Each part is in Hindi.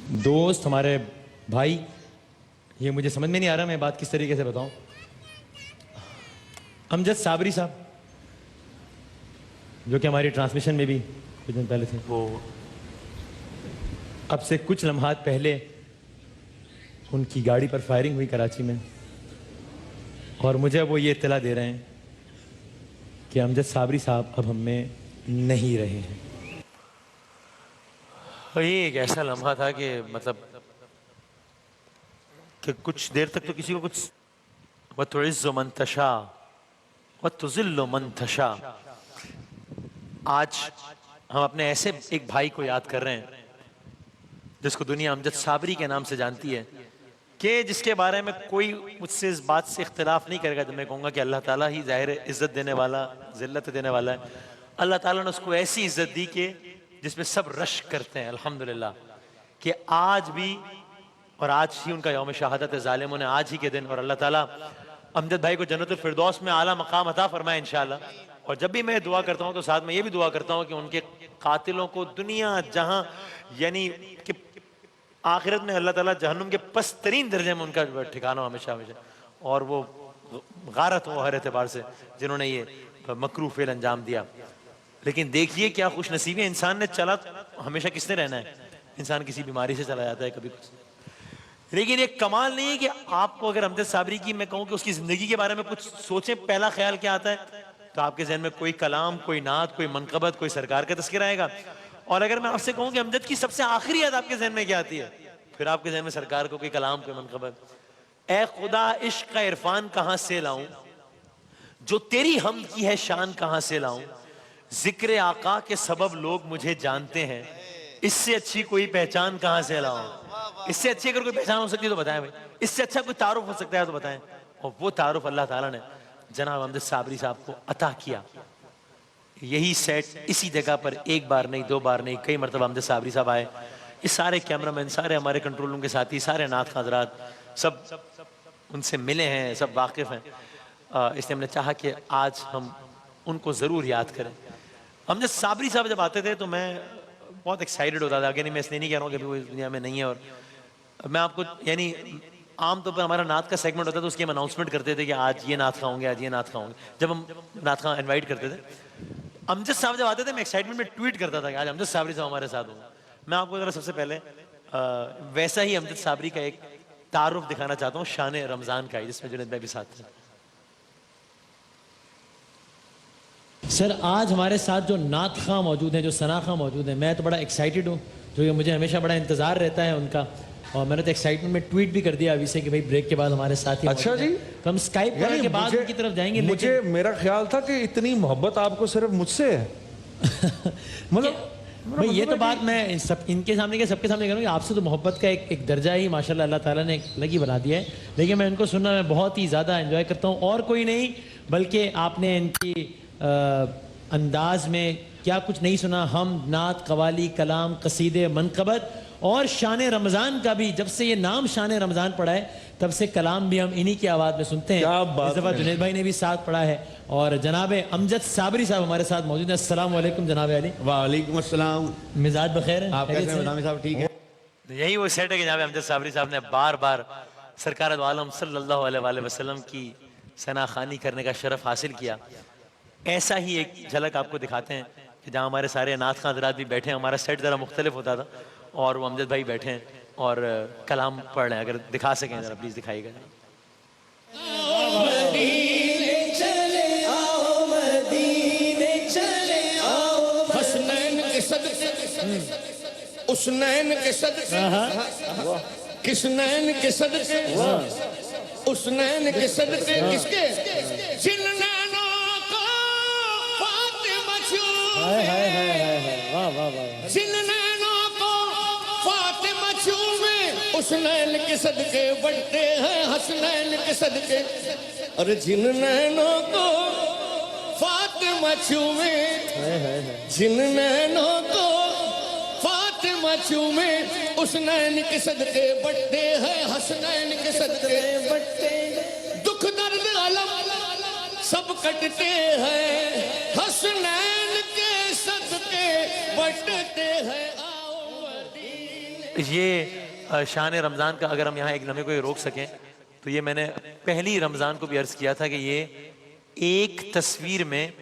दोस्त, हमारे भाई, ये मुझे समझ में नहीं आ रहा मैं बात किस तरीके से बताऊं। अमजद साबरी साहब, जो कि हमारी ट्रांसमिशन में भी कुछ दिन पहले थे, वो अब से कुछ लम्हात पहले उनकी गाड़ी पर फायरिंग हुई कराची में, और मुझे वो ये इत्तला दे रहे हैं कि अमजद साबरी साहब अब हम में नहीं रहे हैं। ये एक ऐसा लम्हा था कि मतलब कि कुछ देर तक तो किसी को कुछ वतुइज़्ज़ु मन तशा वतुज़िल्लु मन तशा। आज हम अपने ऐसे एक भाई को याद कर रहे हैं जिसको दुनिया अमजद साबरी के नाम से जानती है, कि जिसके बारे में कोई मुझसे इस बात से इख्तिलाफ नहीं करेगा तो मैं कहूँगा कि अल्लाह ताला ही ज़ाहिर इज़्ज़त देने वाला, ज़िल्लत देने वाला है। अल्लाह ताला ने उसको ऐसी इज़्ज़त दी कि जिसमें सब रश करते हैं अल्हम्दुलिल्लाह, कि आज भी, और आज ही उनका यौम शहादत है, ज़ालिमों ने आज ही के दिन, और अल्लाह ताला अमजद भाई को जन्नतुल फिरदौस में आला मकाम अता फरमाए इंशाअल्लाह। और जब भी मैं दुआ करता हूँ तो साथ में ये भी दुआ करता हूँ कि उनके कातिलों को दुनिया जहाँ यानी कि आखिरत में अल्लाह ताला जहन्नुम के पस्तरीन दर्जे में उनका ठिकाना हमेशा हमेशा, और वो गारत हो हर एतबार से जिन्होंने ये मकरूह फेल अंजाम दिया। लेकिन देखिए क्या खुश नसीबी इंसान ने, चला हमेशा किसने रहना है, इंसान किसी बीमारी से चला जाता है कभी कुछ। लेकिन ये कमाल नहीं है कि आपको अगर अमजद साबरी की मैं कहूँ कि उसकी जिंदगी के बारे में कुछ सोचें, पहला ख्याल क्या आता है, तो आपके जहन में कोई कलाम, कोई नात, कोई मनकबत, कोई सरकार का तस्करा आएगा। और अगर मैं आपसे कहूँ कि अमजद की सबसे आखिरी याद आपके जहन में क्या आती है, फिर आपके जहन में सरकार को कोई कलाम, कोई मनकबत। ए खुदा इश्क का इरफान कहाँ से लाऊं, जो तेरी हमद की है शान कहाँ से लाऊं, जिक्र आका के सबब लोग मुझे जानते हैं, इससे अच्छी कोई पहचान कहाँ से लाऊं। इससे अच्छी अगर कोई पहचान हो सकती है तो बताएं भाई, इससे अच्छा कोई तारुफ हो सकता है तो बताएं। और वो तारुफ अल्लाह ताला ने जनाब अमजद साबरी साहब को अता किया। यही सेट इसी जगह पर एक बार नहीं, दो बार नहीं, कई मरतबा अमजद साबरी साहब आए। ये सारे कैमरामैन, सारे हमारे कंट्रोल रूम के साथी, सारे नात हज़रात सब उनसे मिले हैं, सब वाकिफ़ हैं। इसलिए हमने चाहा कि आज हम उनको ज़रूर याद करें। अमजद साबरी साहब जब आते थे तो मैं बहुत एक्साइटेड होता था। मैं इसलिए नहीं कह रहा हूँ कि अभी वो इस दुनिया में नहीं है, और मैं आपको यानी आमतौर पर हमारा नात का सेगमेंट होता था तो उसकी हम अनाउंसमेंट करते थे कि आज ये नात खाओगे, आज ये नात खाओगे, जब हम नात खा इन्वाइट करते थे। अमजद साहब जब आते थे मैं एक्साइटमेंट में ट्वीट करता था कि आज अमजद साबरी साहब हमारे साथ होंगे। मैं आपको जरा सबसे पहले वैसा ही अमजद साबरी का एक तारुफ दिखाना चाहता हूँ, शान रमज़ान का, जिसमें जुनैद भाई भी साथ थे। सर, आज हमारे साथ जो नात खां मौजूद हैं, जो सना खां मौजूद हैं, मैं तो बड़ा एक्साइटेड हूँ, जो मुझे हमेशा बड़ा इंतज़ार रहता है उनका, और मैंने तो एक्साइटमेंट में ट्वीट भी कर दिया अभी से कि भाई ब्रेक के बाद हमारे साथ ही। अच्छा जी, तो हम स्काइप करने के बाद उनकी तरफ जाएंगे। मुझे मेरा ख्याल था कि इतनी मोहब्बत आपको सिर्फ मुझसे है। मतलब भाई ये तो बात मैं सब इनके सामने, सबके सामने करूँगी, आपसे तो मोहब्बत का एक दर्जा ही माशाल्लाह अल्लाह ताला ने अलग ही बना दिया है। लेकिन मैं इनको सुनना मैं बहुत ही ज़्यादा एंजॉय करता हूँ, और कोई नहीं बल्कि आपने इनकी अंदाज में क्या कुछ नहीं सुना। हम नात, कवाली, कलाम, कसीदे, मनकबत और शान रमज़ान का भी, जब से ये नाम शान रमज़ान पढ़ा है तब से कलाम भी हम इन्हीं की आवाज़ में सुनते हैं। इस दफ़ा जुनैद भाई ने भी साथ पढ़ा है, और जनाब अमजद साबरी साहब हमारे साथ मौजूद हैं। अस्सलाम वालेकुम जनाब अली। वालेकुम अस्सलाम। मिजाज बखैर है? आप कैसे हैं बदामी साहब? ठीक है। यही वो सेट है कि जनाब अमजद साबरी साहब ने बार बार सरकार दो आलम सल्लल्लाहु अलैहि वसल्लम की सनाखानी करने का शरफ हासिल किया। ऐसा ही एक झलक आपको दिखाते हैं कि जहाँ हमारे सारे नात खां हज़रात भी बैठे हैं। हमारा सेट ज़रा मुख्तलिफ होता था, और वो अमजद भाई बैठे हैं और कलाम पढ़ रहे हैं। अगर दिखा सकें ज़रा प्लीज़ दिखाइएगा। उस नैन के सदके, किस नैन के सदके, उस नैन के सदके, किसके, जिन नैनों को फातिमा चूमे, जिन नैनों को फातिमा चूमे, उस नैन के सदके बढ़ते हैं हसनैन के सदके। अरे जिन नैनों को फातिमा चूमे, जिन नैनों को फातिमा चूमे, उस नैन के सदके बढ़ते हैं हसनैन के सदके बढ़ते। दुख दर्द अलम सब कटते हैं हसनैन के सदके बढ़ते हैं। आओ मदीने ये शान रमज़ान का अगर हम यहाँ एक लम्हे को ये रोक सकें तो ये मैंने पहली रमज़ान को भी अर्ज़ किया था कि ये एक तस्वीर में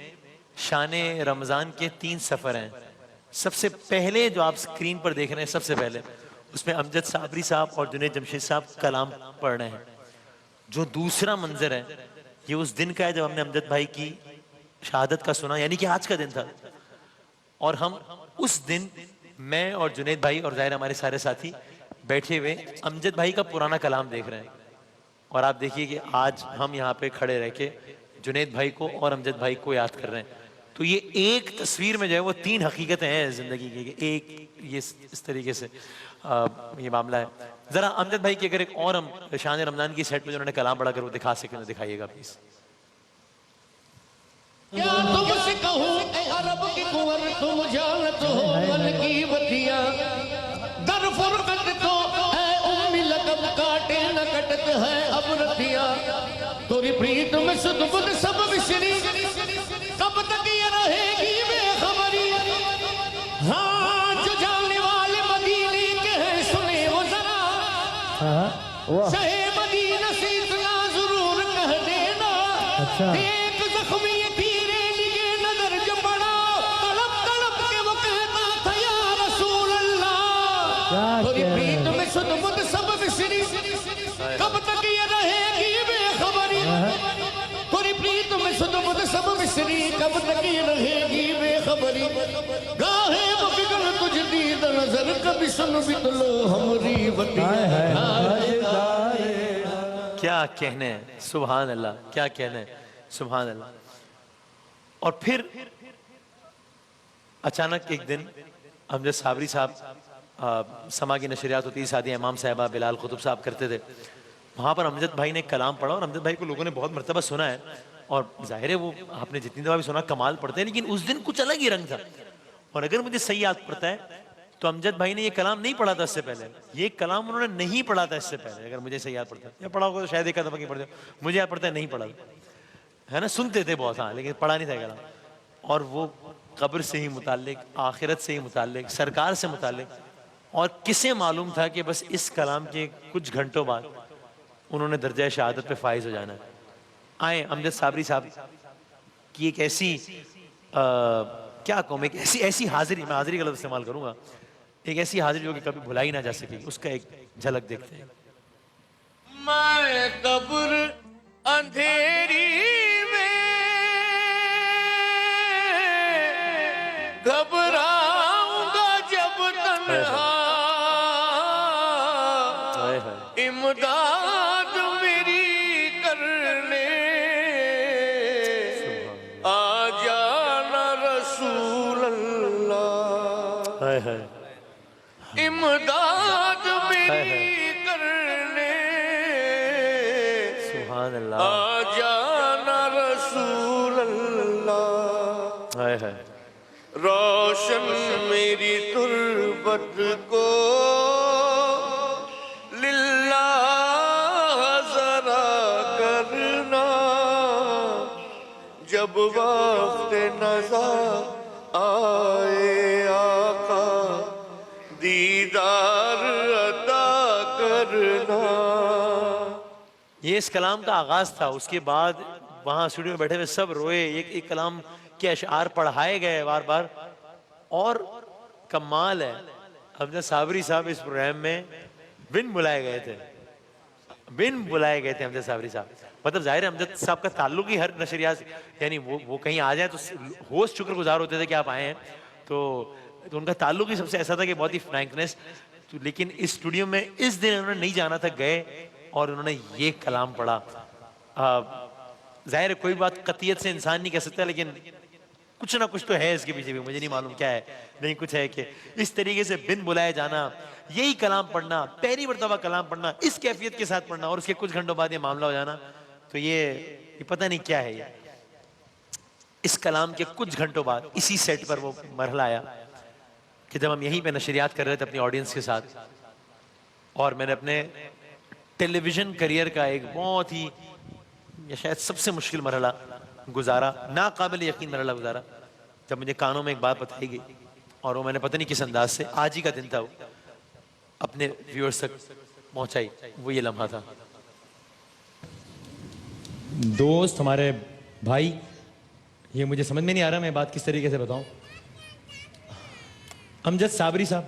शान रमज़ान के 3 सफ़र हैं। सबसे पहले जो आप स्क्रीन पर देख रहे हैं, सबसे पहले उसमें अमजद साबरी साहब और जुनैद जमशेद साहब कलाम पढ़ रहे हैं। जो दूसरा मंजर है ये उस दिन का है जब हमने अमजद भाई की शहादत का सुना, यानी कि आज का दिन था। और हम उस दिन मैं और जुनैद भाई और ज़ाहिर हमारे सारे साथी बैठे हुए अमजद भाई का पुराना कलाम देख रहे हैं। और आप देखिए कि आज हम यहाँ पे खड़े रह के जुनैद भाई को और अमजद भाई को याद कर रहे हैं। तो ये एक तस्वीर में जो है वो 3 हकीकतें हैं जिंदगी की। एक ये इस तरीके से ये मामला है। जरा अमजद भाई की अगर एक और हम शान रमजान की सेट में जो उन्होंने कलाम पढ़ा कर वो दिखा सकें तो दिखाइएगा प्लीज। क्या तुमसे कहूँ ऐ अरब की कुंवर तुम जानत हो मन की बतिया दर फुरकत तो है उम्मी लगब काटे न कटत है अब रतिया तोरी प्रीत में सुध बुध सब बिसरी कब तक ये रहेगी बेखबरी। हाँ जो जानने वाले मदीने के हैं सुने वो जरा शहे मदीना से इतना जरूर कह देना। अच्छा। एक जख्मी तीरे लिए नजर जो पड़ा तड़प तड़प के वो कहता था या रसूल अल्लाह थोड़ी प्रीत में सुध बुध सब बिसरी कब तक ये रहेगी बेखबरी। थोड़ी प्रीत में सुध बुध सब बिसरी कब तक ये रहेगी बेखबरी। गाहे वो बिगड़ तुझ दीद नजर कभी सुन भी तो लो हमरी बतिया। क्या कहने हैं, सुभान अल्लाह, क्या कहने हैं, सुभान अल्लाह। और फिर अचानक एक दिन अमजद साबरी साहब समा की नशरियात होती, सादिया इमाम साहबा बिलाल कुतुब साहब करते थे, वहाँ पर अमजद भाई ने कलाम पढ़ा। और अमजद भाई को लोगों ने बहुत मरतबा सुना है और जाहिर है वो आपने जितनी दफ़ा भी सुना कमाल पढ़ते हैं, लेकिन उस दिन कुछ अलग ही रंग था। और अगर मुझे सही याद पड़ता है तो अमजद भाई ने ये कलाम नहीं पढ़ा था इससे पहले, ये कलाम उन्होंने नहीं पढ़ा था इससे पहले, अगर मुझे सही याद पड़ता है। या पढ़ा होगा तो शायद एक दफ़ा की पढ़ते, मुझे याद पड़ता है नहीं पढ़ा है ना, सुनते थे बहुत, हाँ, लेकिन पढ़ा नहीं था कलाम। और वो कब्र से ही मुताल्लिक, आखिरत से ही मुताल्लिक, सरकार से मुताल्लिक। और किसे मालूम था कि बस इस कलाम के कुछ घंटों बाद उन्होंने दर्जा शहादत पे फाइज हो जाना है। आए अमजद साबरी साहब की एक ऐसी क्या कहूँ, एक ऐसी हाजिरी, मैं हाजिरी का लफ्ज़ इस्तेमाल करूँगा, एक ऐसी हाजिरी जो कि कभी भुलाई ना जा सकेगी, उसका एक झलक देखते हैं। मैं कब्र अंधेरी में घबराऊंगा जब तन्हा, इमदाद मेरी करने आ जाना रसूल अल्लाह। इमदाद मेरी करने सुभान अल्लाह, आ जाना रसूल अल्लाह। हाय हाय। रोशन मेरी तुर्बत को लिल्लाह जरा करना, जब वक्त नज़ा आए आका दीदार अता करना। ये इस कलाम का आगाज था। उसके बाद वहाँ स्टूडियो में बैठे हुए सब रोए, एक एक कलाम के अशआर पढ़ाए गए बार बार। और कमाल है, अमजद साबरी साहब इस प्रोग्राम में बिन बुलाए गए थे, बिन बुलाए गए थे अमजद साबरी साहब। मतलब जाहिर है अमजद साहब का ताल्लुक ही हर नशरियात, यानी वो कहीं आ जाए तो होस्ट शुक्रगुजार होते थे कि आप आए हैं, तो उनका ताल्लुक ही सबसे ऐसा था कि बहुत ही फ्रैंकनेस। तो लेकिन इस स्टूडियो में इस दिन उन्होंने नहीं जाना था, गए और उन्होंने ये कलाम पढ़ा। जाहिर है कोई बात कतियत से इंसान नहीं कह सकता, लेकिन कुछ ना कुछ तो है इसके पीछे भी, मुझे नहीं मालूम क्या है, नहीं कुछ है कि इस तरीके से बिन बुलाए जाना, यही कलाम पढ़ना, पहली मरतबा कलाम पढ़ना, इस कैफियत के साथ पढ़ना और उसके कुछ घंटों बाद ये मामला हो जाना, तो ये पता नहीं क्या है ये। इस कलाम के कुछ घंटों बाद इसी सेट पर वो मरहला आया कि जब हम यहीं पे नशरियात कर रहे थे अपनी ऑडियंस के साथ, और मैंने अपने टेलीविजन करियर का एक बहुत ही या शायद सबसे मुश्किल मरहला गुजारा, नाकाबिल यकीन मरहला गुजारा, जब मुझे कानों में एक बात बताई गई और वो मैंने पता नहीं किस अंदाज से, आज ही का दिन था वो, अपने व्यूअर्स तक पहुंचाई, वो ये लम्हा था। दोस्त, हमारे भाई, ये मुझे समझ में नहीं आ रहा मैं बात किस तरीके से बताऊं। अमजद साबरी साहब,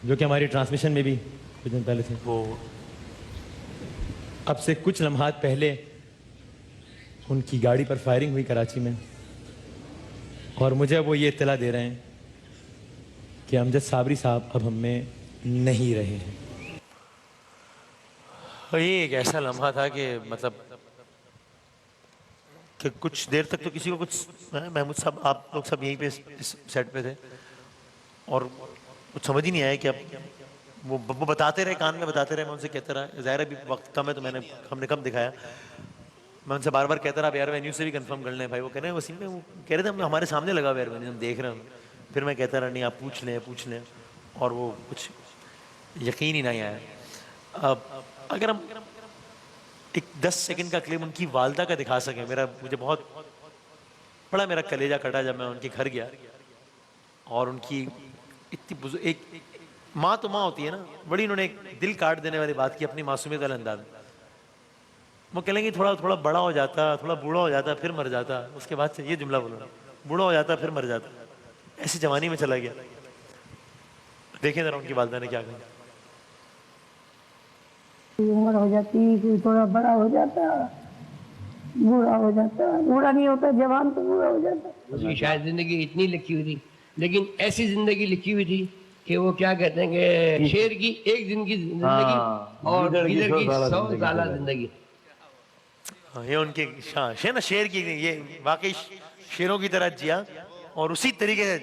जो कि हमारी ट्रांसमिशन में भी कुछ दिन पहले थे, वो अब से कुछ लम्हात पहले उनकी गाड़ी पर फायरिंग हुई कराची में, और मुझे वो ये इत्तला दे रहे हैं कि अमजद साबरी साहब अब हम में नहीं रहे हैं। ये एक ऐसा लम्हा था कि मतलब कि कुछ देर तक तो किसी को कुछ, महमूद साहब आप लोग सब यहीं पे इस सेट पे थे, और कुछ समझ ही नहीं आया कि अब वो बताते रहे, कान में बताते रहे, मैं उनसे कहता रहा, ज़ाहिर है भी वक्त कम है तो हमने कम दिखाया। मैं उनसे बार बार कहता रहा एयर वेन्यू से भी कंफर्म कर लें भाई, वो कह रहे हैं वसीम में, वो कह रहे थे हम हमारे सामने लगा हुआ एयर वेन्यू, हम देख रहे हैं। फिर मैं कहता रहा नहीं आप पूछ लें, और वो कुछ यकीन ही नहीं आया। अब अगर हम एक 10 सेकंड का क्लिप उनकी वालदा का दिखा सकें, मुझे बहुत बड़ा मेरा कलेजा कटा जब मैं उनके घर गया, और उनकी इतनी एक माँ तो माँ होती है ना, बड़ी उन्होंने एक दिल काट देने वाली बात की अपनी मासूमियत वाले अंदाज में। वो कह लेंगे थोड़ा थोड़ा बड़ा हो जाता, थोड़ा बूढ़ा हो जाता, फिर मर जाता, उसके बाद से ये जुमला बोलो, बूढ़ा हो जाता फिर मर जाता, ऐसी जवानी में चला गया। देखें जरा उनकी वालदा ने क्या कहा। उम्र हो जाती, कोई थोड़ा बड़ा हो जाता, बूढ़ा हो जाता, बूढ़ा नहीं होता, जवान तो बूढ़ा हो जाता। उसकी शायद जिंदगी इतनी लिखी हुई थी, लेकिन ऐसी जिंदगी लिखी हुई थी कि वो क्या कहते हैं कि शेर की एक दिन की जिंदगी और गीदड़ की 100 साल जिंदगी। ये उनके शेर की, ये वाकई शेरों की तरह जिया, और उसी तरीके से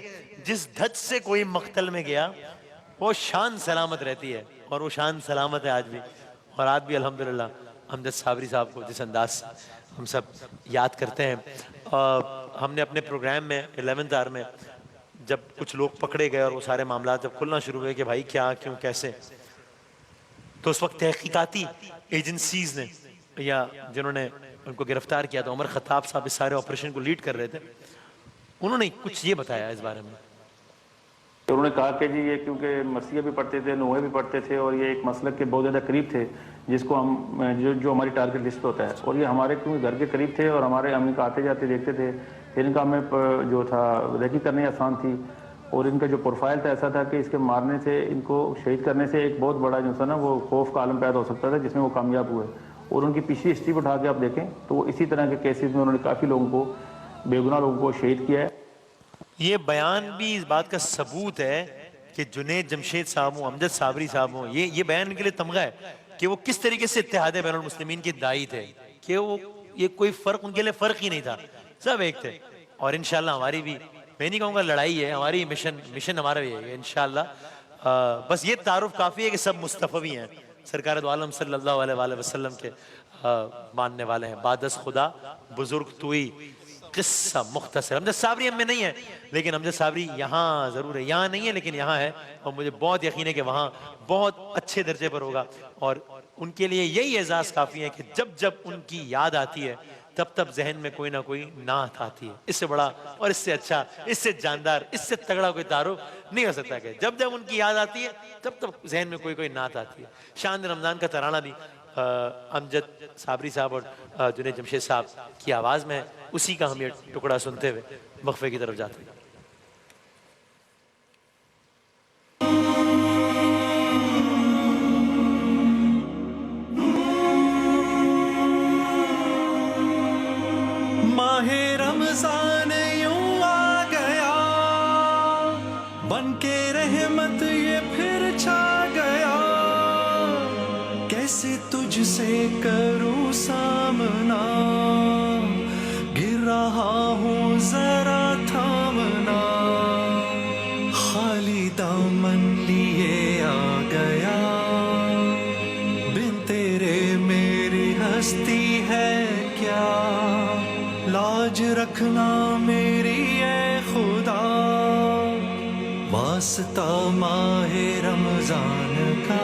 जिस धज से कोई मख्तल में गया वो शान सलामत रहती है, और वो शान सलामत है आज भी। और आज भी अल्हम्दुलिल्लाह अमजद साबरी साहब को जिस अंदाज से हम सब याद करते हैं। हमने अपने प्रोग्राम में 11th आवर में जब कुछ लोग पकड़े गए और वो सारे मामला जब खुलना शुरू हुए कि भाई क्या, क्यों, कैसे, तो उस वक्त तहकीकाती एजेंसीज ने या जिन्होंने उनको गिरफ्तार किया था, उमर खत्ताब साहब इस सारे ऑपरेशन को लीड कर रहे थे, उन्होंने कुछ ये बताया इस बारे में। तो उन्होंने कहा कि जी ये क्योंकि मसीह भी पढ़ते थे, नूहे भी पढ़ते थे, और ये एक मसलक के बहुत ज़्यादा करीब थे, जिसको हम जो हमारी टारगेट लिस्ट होता है, और ये हमारे क्योंकि घर के करीब थे और हमारे हम इनका आते जाते देखते थे, फिर इनका हमें जो था रेकी करनी आसान थी, और इनका जो प्रोफाइल था ऐसा था कि इसके मारने से, इनको शहीद करने से एक बहुत बड़ा जो था ना वो खौफ का आलम पैदा हो सकता था, जिसमें वो कामयाब हुए। और उनकी पिछली हिस्ट्री को उठा के आप देखें तो वो इसी तरह के केसेस में उन्होंने काफ़ी लोगों को, बेगुनाह लोगों को शहीद किया है। ये बयान भी इस बात का सबूत है कि जुनैद जमशेद साहब हों, अमजद साबरी साहब हों, ये बयान इनके लिए तमगा है कि वो किस तरीके से इत्तेहाद बैनुल मुस्लिमीन के दाई थे, कि वो ये कोई फर्क उनके लिए फर्क ही नहीं था, सब एक थे। और इंशाल्लाह हमारी भी, मैं नहीं कहूँगा लड़ाई है, हमारी मिशन हमारा भी है इंशाल्लाह। बस ये तारुफ काफ़ी है कि सब मुस्तफ़वी हैं, सरकार दो आलम सल्लल्लाहु अलैहि वसल्लम के मानने वाले हैं। बादस खुदा बुजुर्ग तुई, किस्सा मुख्तसर। अमजद साबरी हम में नहीं है, लेकिन अमजद साबरी यहाँ ज़रूर है, यहाँ नहीं है लेकिन यहाँ है, और मुझे बहुत यकीन है कि वहाँ बहुत अच्छे दर्जे पर होगा। और उनके लिए यही एजाज़ काफ़ी है कि जब जब उनकी याद आती है तब तब जहन में कोई ना कोई नात आती है। इससे बड़ा और इससे अच्छा, इससे जानदार, इससे तगड़ा कोई तारुफ नहीं हो सकता कि जब जब उनकी याद आती है तब तब जहन में कोई कोई नात आती है। शान रमज़ान का तराना भी अमजद साबरी साहब और जुनैद जमशेद साहब की आवाज़ में, उसी का हम ये टुकड़ा सुनते हुए वक्फे की तरफ जाते हैं। माहे रमजान यूं आ गया, बनके रहमत ये फिर छा गया, कैसे तुझसे करूं सामना, गिर रहा हूँ जरा थामना, खाली दामन लिए आ गया, बिन तेरे मेरी हस्ती है क्या, लाज रखना मेरी ए खुदा, वास्ता माहे रमजान का।